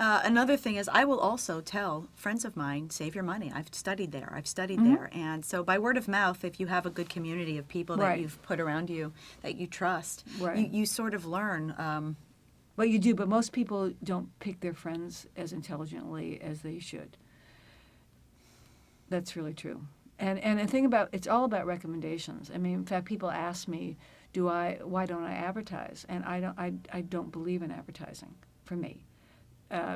Another thing is I will also tell friends of mine, save your money. I've studied there. And so by word of mouth, if you have a good community of people that Right. you've put around you that you trust, Right. you sort of learn. Well, you do, but most people don't pick their friends as intelligently as they should. That's really true. And the thing about it's all about recommendations. I mean, in fact, people ask me, why don't I advertise? And I don't believe in advertising for me.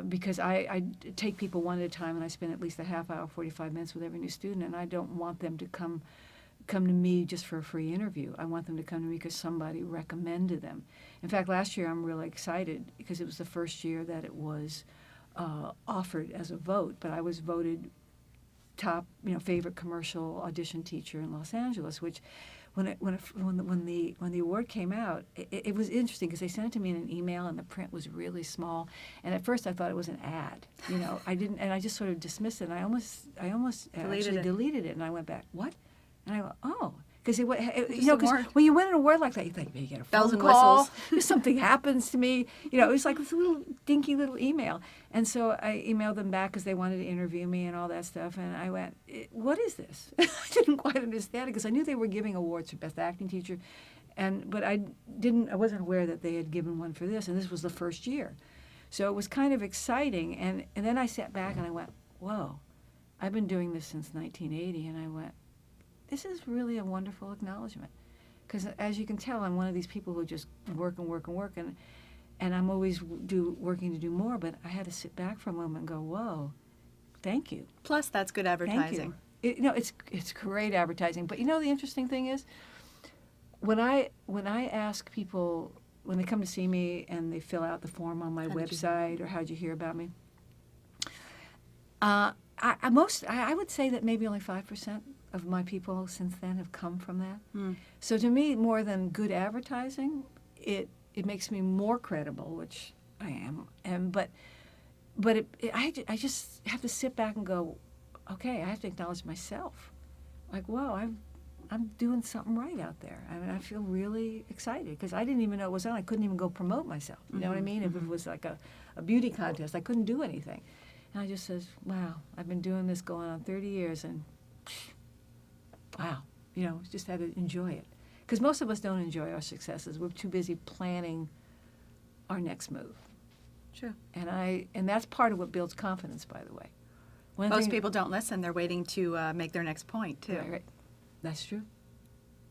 Because I take people one at a time, and I spend at least a half hour, 45 minutes with every new student, and I don't want them to come to me just for a free interview. I want them to come to me because somebody recommended them. In fact, last year I'm really excited because it was the first year that it was offered as a vote, but I was voted top, favorite commercial audition teacher in Los Angeles, which when the award came out, it was interesting because they sent it to me in an email and the print was really small. And at first I thought it was an ad. I just sort of dismissed it. And I almost actually deleted it. And I went back, what? And I go, oh. Because when you win an award like that, you think, maybe you get a phone call, something happens to me. It was like this little dinky little email. And so I emailed them back because they wanted to interview me and all that stuff. And I went, what is this? I didn't quite understand it because I knew they were giving awards for Best Acting Teacher, but I wasn't aware that they had given one for this. And this was the first year, so it was kind of exciting. And then I sat back and I went, whoa, I've been doing this since 1980, and I went, this is really a wonderful acknowledgement. Because as you can tell, I'm one of these people who just work and work and work, and I'm always working to do more, but I had to sit back for a moment and go, whoa, thank you. Plus, that's good advertising. Thank you. It's great advertising. But the interesting thing is, when I ask people, when they come to see me and they fill out the form on my website, or how'd you hear about me, I would say that maybe only 5% of my people since then have come from that. So to me, more than good advertising, it makes me more credible, which I am. But I just have to sit back and go, okay, I have to acknowledge myself. Like, whoa, I'm doing something right out there. I mean, I feel really excited because I didn't even know it was on. I couldn't even go promote myself. You know what I mean? If it was like a beauty contest, I couldn't do anything. And I just says, wow, I've been doing this going on 30 years, and wow, just had to enjoy it. Because most of us don't enjoy our successes. We're too busy planning our next move. Sure. And that's part of what builds confidence, by the way. Most people don't listen. They're waiting to make their next point, too. Right. That's true.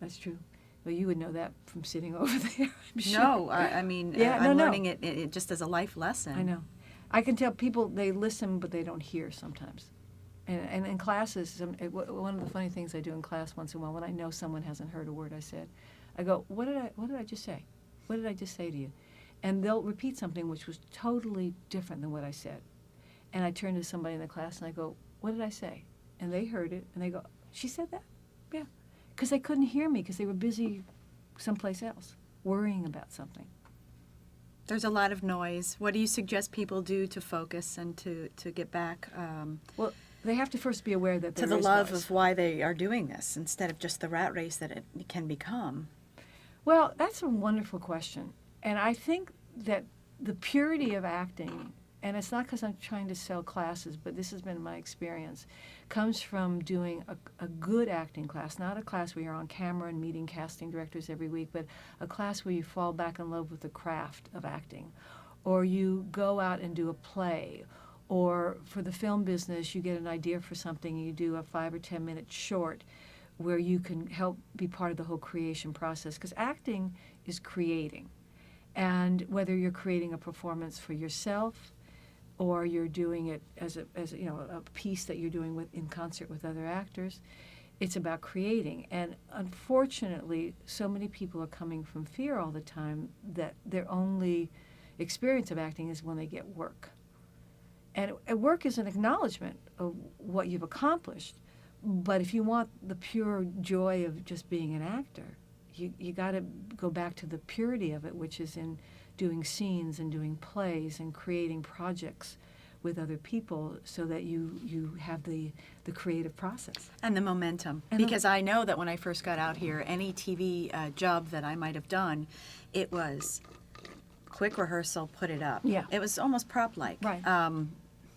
That's true. Well, you would know that from sitting over there, I'm sure. No, I'm learning it just as a life lesson. I know. I can tell people, they listen, but they don't hear sometimes. And in classes, one of the funny things I do in class once in a while, when I know someone hasn't heard a word I said, I go, what did I just say? What did I just say to you? And they'll repeat something which was totally different than what I said. And I turn to somebody in the class and I go, what did I say? And they heard it, and they go, she said that? Yeah. Because they couldn't hear me because they were busy someplace else, worrying about something. There's a lot of noise. What do you suggest people do to focus and to get back? Well, they have to first be aware that there is to the love noise. of why they are doing this instead of just the rat race that it can become. Well, that's a wonderful question. And I think that the purity of acting, and it's not because I'm trying to sell classes, but this has been my experience, comes from doing a good acting class, not a class where you're on camera and meeting casting directors every week, but a class where you fall back in love with the craft of acting, or you go out and do a play, or for the film business, you get an idea for something and you do a 5 or 10 minute short where you can help be part of the whole creation process. Because acting is creating. And whether you're creating a performance for yourself or you're doing it as a piece that you're doing in concert with other actors, it's about creating. And unfortunately, so many people are coming from fear all the time that their only experience of acting is when they get work. And work is an acknowledgement of what you've accomplished. But if you want the pure joy of just being an actor, you got to go back to the purity of it, which is in doing scenes and doing plays and creating projects with other people so that you have the creative process. And the momentum. Because I know that when I first got out here, any TV job that I might have done, it was quick rehearsal, put it up. Yeah. It was almost prop-like. Right.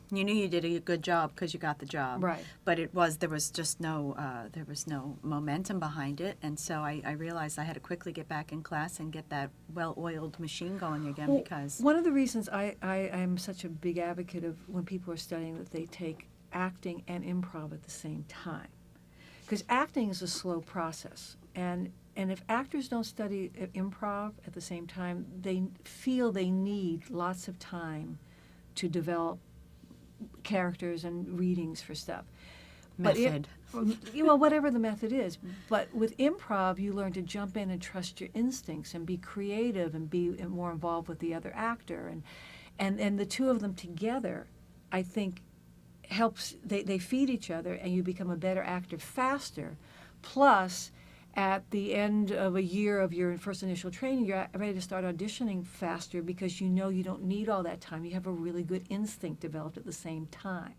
You knew you did a good job because you got the job. Right. But there was just no momentum behind it, and so I realized I had to quickly get back in class and get that well-oiled machine going again Well, because. one of the reasons I am such a big advocate of when people are studying that they take acting and improv at the same time, because acting is a slow process, and if actors don't study improv at the same time, they feel they need lots of time to develop characters and readings for stuff. Method. Well, whatever the method is. But with improv, you learn to jump in and trust your instincts and be creative and be more involved with the other actor. And the two of them together, I think, helps, they feed each other and you become a better actor faster. Plus, at the end of a year of your first initial training, you're ready to start auditioning faster because you know you don't need all that time. You have a really good instinct developed at the same time.